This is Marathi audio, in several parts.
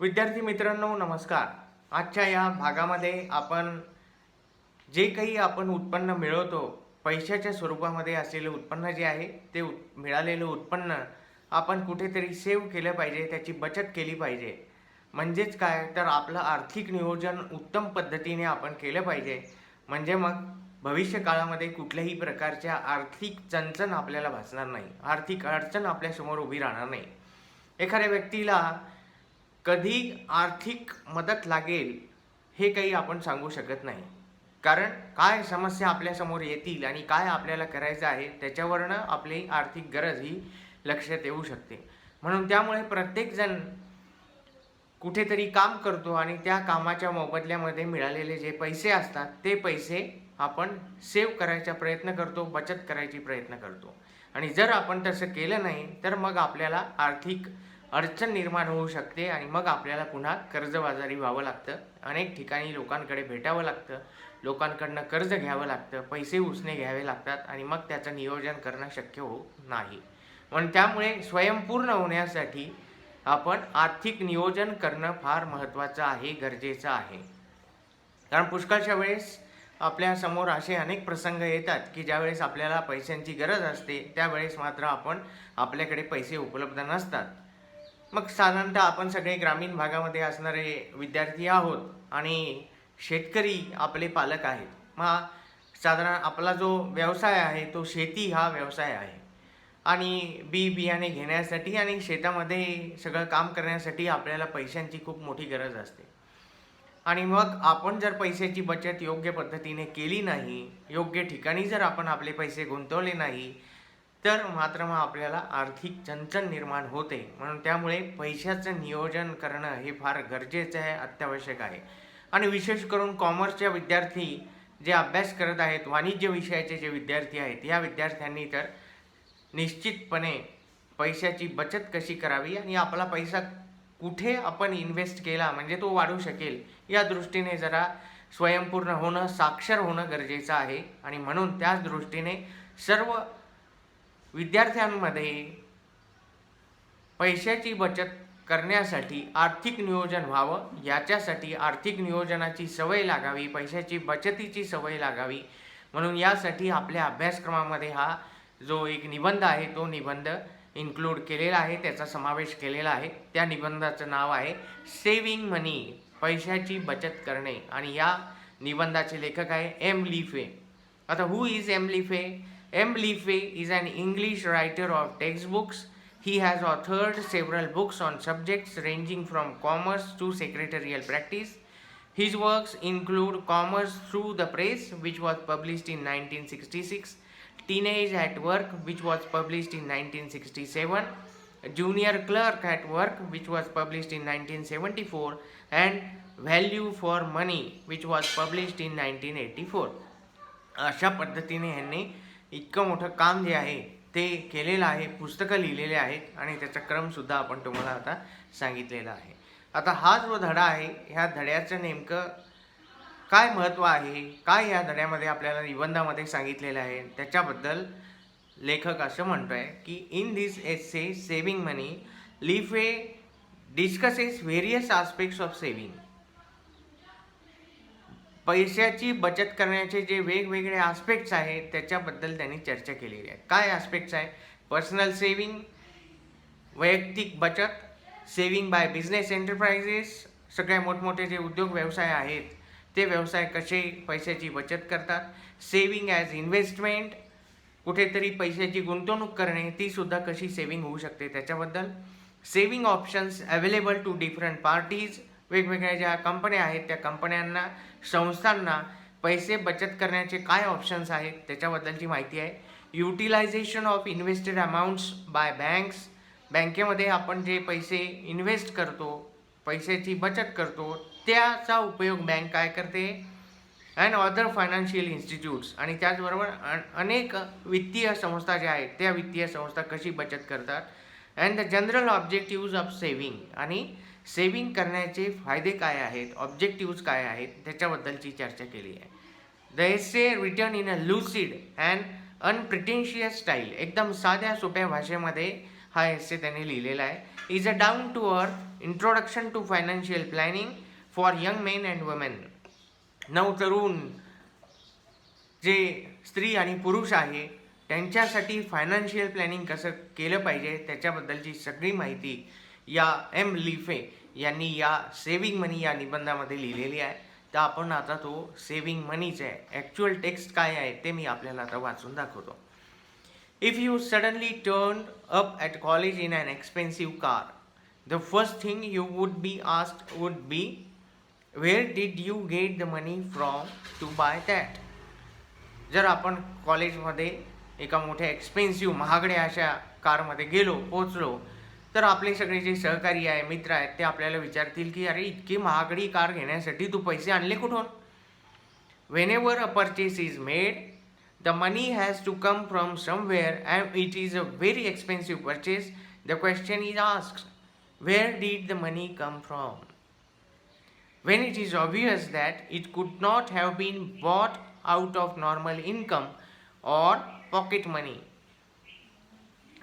विद्यार्थी मित्रांनो नमस्कार. आजच्या या भागामध्ये आपण जे काही आपण उत्पन्न मिळवतो, पैशाच्या स्वरूपामध्ये असलेलं उत्पन्न जे आहे ते मिळालेलं उत्पन्न आपण कुठेतरी सेव्ह केलं पाहिजे, त्याची बचत केली पाहिजे. म्हणजेच काय तर आपलं आर्थिक नियोजन उत्तम पद्धतीने आपण केलं पाहिजे. म्हणजे मग भविष्य काळामध्ये कुठल्याही प्रकारच्या आर्थिक चणचण आपल्याला भासणार नाही, आर्थिक अडचण आपल्यासमोर उभी राहणार नाही. एखाद्या व्यक्तीला कधी आर्थिक मदत लागेल हे काही आपण सांगू शकत नाही. कारण काय समस्या आपल्यासमोर येतील आणि काय आपल्याला करायचं आहे त्याच्यावरनं आपली आर्थिक गरज ही लक्षात येऊ शकते. म्हणून त्यामुळे प्रत्येकजण कुठेतरी काम करतो आणि त्या कामाच्या मोबदल्यामध्ये मिळालेले जे पैसे असतात ते पैसे आपण सेव्ह करायचा प्रयत्न करतो, बचत करायची प्रयत्न करतो. आणि जर आपण तसं केलं नाही तर मग आपल्याला आर्थिक अडचण निर्माण होऊ शकते आणि मग आपल्याला पुन्हा कर्जबाजारी व्हावं लागतं. अनेक ठिकाणी लोकांकडे भेटावं लागतं, लोकांकडनं कर्ज घ्यावं लागतं, पैसे उसने घ्यावे लागतात आणि मग त्याचं नियोजन करणं शक्य होत नाही. म्हणून त्यामुळे स्वयंपूर्ण होण्यासाठी आपण आर्थिक नियोजन करणं फार महत्त्वाचं आहे, गरजेचं आहे. कारण पुष्कळशा वेळेस आपल्यासमोर असे अनेक प्रसंग येतात की ज्यावेळेस आपल्याला पैशांची गरज असते त्यावेळेस मात्र आपल्याकडे पैसे उपलब्ध नसतात. मग साधारणतः आपण सगळे ग्रामीण भागामध्ये असणारे विद्यार्थी आहोत आणि शेतकरी आपले पालक आहेत. मग साधारण आपला जो व्यवसाय आहे तो शेती हा व्यवसाय आहे आणि बियाणे घेण्यासाठी आणि शेतामध्ये सगळं काम करण्यासाठी आपल्याला पैशांची खूप मोठी गरज असते. आणि मग आपण जर पैशाची बचत योग्य पद्धतीने केली नाही, योग्य ठिकाणी जर आपण आपले पैसे गुंतवले नाही तर मात्र मग आपल्याला आर्थिक चणचण निर्माण होते. म्हणून त्यामुळे पैशाचं नियोजन करणं हे फार गरजेचं आहे, अत्यावश्यक आहे. आणि विशेष करून कॉमर्सच्या विद्यार्थी जे अभ्यास करत आहेत, वाणिज्य विषयाचे जे विद्यार्थी आहेत, या विद्यार्थ्यांनी तर निश्चितपणे पैशाची बचत कशी करावी आणि आपला पैसा कुठे आपण इन्व्हेस्ट केला म्हणजे तो वाढू शकेल या दृष्टीने जरा स्वयंपूर्ण होणं, साक्षर होणं गरजेचं आहे. आणि म्हणून त्याच दृष्टीने सर्व विद्यार्थ्यांमध्ये पैशाची बचत करण्यासाठी आर्थिक नियोजन व्हावं, याच्यासाठी आर्थिक नियोजनाची सवय लागावी, पैशाची बचतीची सवय लागावी. म्हणून यासाठी आपल्या अभ्यासक्रमामध्ये हा जो एक निबंध आहे तो निबंध इन्क्लूड केलेला आहे, त्याचा समावेश केलेला आहे. त्या निबंधाचं नाव आहे सेविंग मनी, पैशाची बचत करणे. आणि या निबंधाचे लेखक आहे एम लिफे. आता who is M life? M life is an English writer of textbooks. He has authored several books on subjects ranging from commerce to secretarial practice. His works include Commerce Through the Press, which was published in 1966, Teenage at Work, which was published in 1967, Junior Clerk at Work, which was published in 1974, and Value for Money, which was published in 1984. अशा पद्धतीने ह्यांनी इतकं मोठं काम जे आहे ते केलेलं आहे, पुस्तकं लिहिलेले आहेत आणि त्याचा क्रमसुद्धा आपण तुम्हाला आता सांगितलेला आहे. आता हा जो धडा आहे ह्या धड्याचं नेमकं काय महत्त्व आहे, काय या धड्यामध्ये आपल्याला निबंधामध्ये सांगितलेलं आहे त्याच्याबद्दल लेखक असं म्हणतोय की in this essay saving money life discusses various aspects of saving. पैशाची बचत करण्याचे जे वेगवेगळे आस्पेक्ट्स आहेत त्याच्याबद्दल त्यांनी चर्चा केलेली आहे. काय आस्पेक्ट्स आहे? पर्सनल सेविंग, वैयक्तिक बचत, सेविंग बाय बिझनेस एंटरप्राइजेस, सगळ्या मोठमोठे जे उद्योग व्यवसाय आहेत ते व्यवसाय कसे पैशाची बचत करतात, सेविंग ॲज इन्व्हेस्टमेंट, कुठेतरी पैशाची गुंतवणूक करणे तीसुद्धा कशी सेविंग होऊ शकते त्याच्याबद्दल, saving options available to different parties, वेगवेगळ्या ज्या कंपन्या आहेत त्या कंपन्यांना, संस्थांना पैसे बचत करण्याचे काय ऑप्शन्स आहेत त्याच्याबद्दलची माहिती आहे. Utilization of invested amounts by banks, बँकेमध्ये आपण जे पैसे इन्व्हेस्ट करतो, पैशाची बचत करतो त्याचा उपयोग बँक काय करते, अँड अदर फायनान्शियल इन्स्टिट्यूट्स, आणि त्याचबरोबर अनेक वित्तीय संस्था ज्या आहेत त्या वित्तीय संस्था कशी बचत करतात, and the general objectives of saving, आणि सेविंग करण्याचे फायदे काय आहेत, ऑब्जेक्टिव्ज काय आहेत त्याच्याबद्दलची चर्चा केली आहे. The essay written in a lucid and unpretentious style, एकदम साध्या सोप्या भाषेमध्ये हा एस्से त्यांनी लिहिलेला आहे. Is a down to earth introduction to financial planning for young men and women. नवतरुण जे स्त्री आणि पुरुष आहे त्यांच्यासाठी फायनान्शियल प्लॅनिंग कसं केलं पाहिजे त्याच्याबद्दलची सगळी माहिती या एम लिफे यांनी या सेविंग मनी या निबंधामध्ये लिहिलेली आहे. तर आपण आता तो सेविंग मनीचे ॲक्च्युअल टेक्स्ट काय आहे ते मी आपल्याला आता वाचून दाखवतो. If you suddenly turned up at college in an expensive car, the first thing you would be asked would be, where did you get the money from to buy that? जर आपण कॉलेजमध्ये एका मोठ्या एक्सपेन्सिव्ह महागड्या अशा कारमध्ये पोचलो तर आपले सगळे जे सहकारी आहे मित्र आहेत ते आपल्याला विचारतील की अरे इतकी महागडी कार घेण्यासाठी तू पैसे आणले कुठून. Whenever a purchase is made, the money has to come from somewhere and it is a very expensive purchase. The question is asked, where did the money come from? When it is obvious that it could not have been bought out of normal income or pocket money.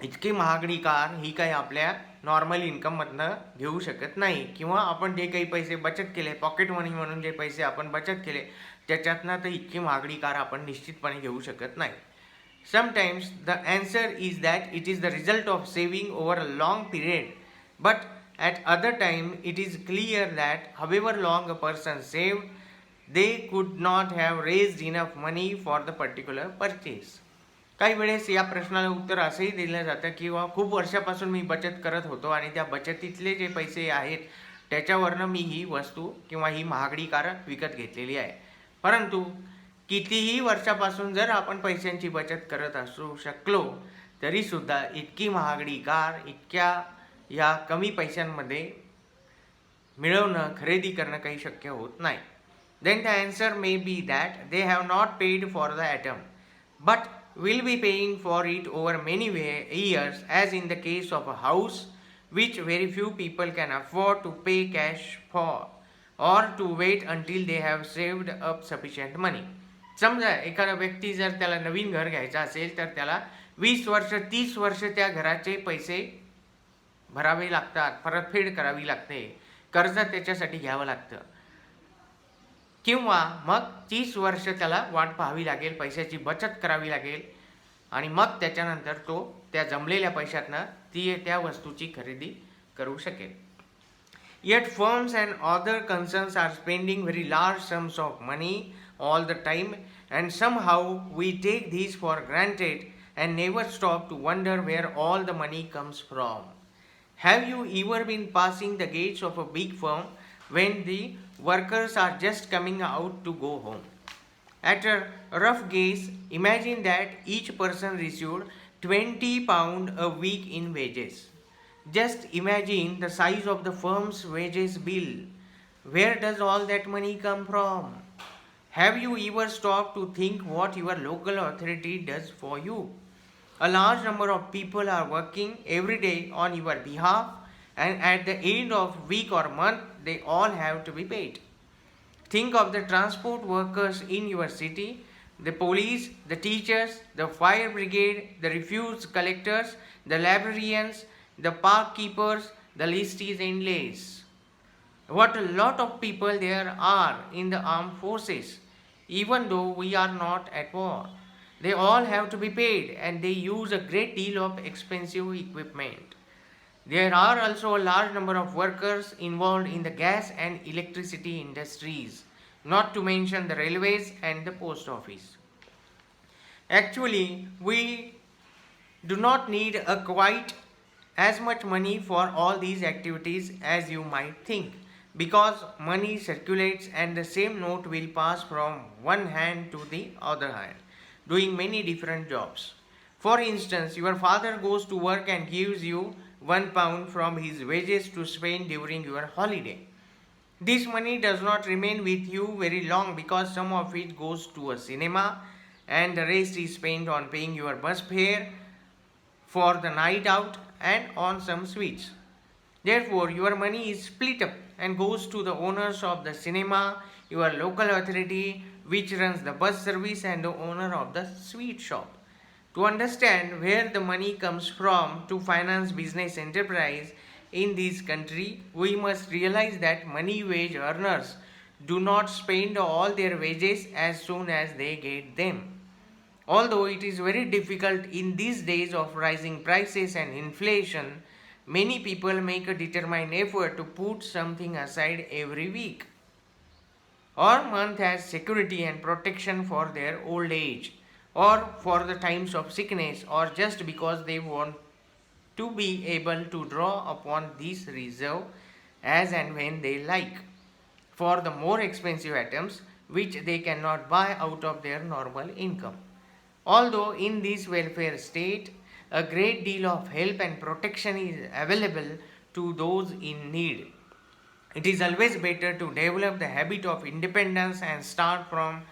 इतकी महागडी कार ही काही आपल्या नॉर्मल इन्कममधनं घेऊ शकत नाही किंवा आपण जे काही पैसे बचत केले पॉकेट मनी म्हणून जे पैसे आपण बचत केले त्याच्यातनं तर इतकी महागडी कार आपण निश्चितपणे घेऊ शकत नाही. Sometimes the answer is that it is the result of saving over a long period, but at other time it is clear that however long a person saved they could not have raised enough money for the particular purchase. काही वेळेस या प्रश्नाला उत्तर असंही दिलं जातं की खूप वर्षापासून मी बचत करत होतो आणि त्या बचतीतले जे पैसे आहेत त्याच्यावरनं मी ही वस्तू किंवा ही महागडी कार विकत घेतलेली आहे. परंतु कितीही वर्षापासून जर आपण पैशांची बचत करत असू शकलो तरीसुद्धा इतकी महागडी कार इतक्या या कमी पैशांमध्ये मिळवणं खरेदी करणं काही शक्य होत नाही. Then the answer may be that they have not paid for the atom but will be paying for it over many years, as in the case of a house which very few people can afford to pay cash for or to wait until they have saved up sufficient money. समजा एखादा व्यक्ती जर त्याला नवीन घर घ्यायचं असेल तर त्याला 20 वर्ष 30 वर्ष त्या घराचे पैसे भरावे लागतात, परतफेड करावी लागते, कर्ज त्याच्यासाठी घ्यावं लागतं किंवा मग 30 वर्ष त्याला वाट पाहावी लागेल, पैशाची बचत करावी लागेल आणि मग त्याच्यानंतर तो त्या जमलेल्या पैशातनं त्या वस्तूची खरेदी करू शकेल. Yet firms and other concerns are spending very large sums of money all the time, and somehow we take these for granted and never stop to wonder where all the money comes from. Have you ever been passing the gates of a big firm when the workers are just coming out to go home? At a rough guess, imagine that each person received £20 a week in wages. Just imagine the size of the firm's wages bill. Where does all that money come from? Have you ever stopped to think what your local authority does for you? A large number of people are working every day on your behalf, and at the end of week or month, they all have to be paid. Think of the transport workers in your city, the police, the teachers, the fire brigade, the refuse collectors, the librarians, the park keepers, the list is endless. What a lot of people there are in the armed forces, even though we are not at war. They all have to be paid and they use a great deal of expensive equipment. There are also a large number of workers involved in the gas and electricity industries, not to mention the railways and the post office. Actually, we do not need quite as much money for all these activities as you might think, because money circulates and the same note will pass from one hand to the other hand, doing many different jobs. For instance, your father goes to work and gives you £1 from his wages to spend during your holiday. This money does not remain with you very long because some of it goes to a cinema and the rest is spent on paying your bus fare for the night out and on some sweets. Therefore, your money is split up and goes to the owners of the cinema, your local authority which runs the bus service, and the owner of the sweet shop. To understand where the money comes from to finance business enterprise in this country, we must realize that money wage earners do not spend all their wages as soon as they get them. Although it is very difficult in these days of rising prices and inflation, many people make a determined effort to put something aside every week or month as security and protection for their old age or for the times of sickness or just because they want to be able to draw upon this reserve as and when they like for the more expensive items which they cannot buy out of their normal income. Although in this welfare state, a great deal of help and protection is available to those in need. It is always better to develop the habit of independence and start from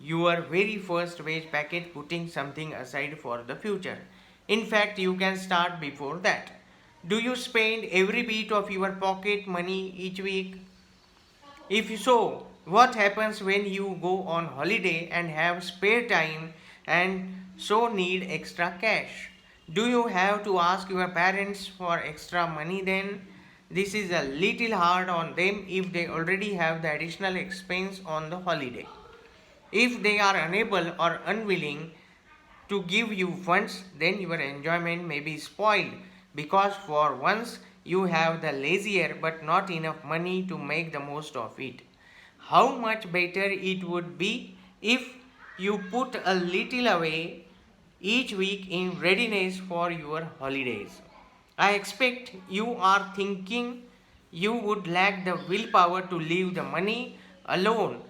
your very first wage packet putting something aside for the future. In fact, you can start before that. Do you spend every bit of your pocket money each week? If so, what happens when you go on holiday and have spare time and so need extra cash? Do you have to ask your parents for extra money then? This is a little hard on them if they already have the additional expense on the holiday. If they are unable or unwilling to give you funds, then your enjoyment may be spoiled because for once you have the leisure but not enough money to make the most of it. How much better it would be if you put a little away each week in readiness for your holidays. I expect you are thinking you would lack the willpower to leave the money alone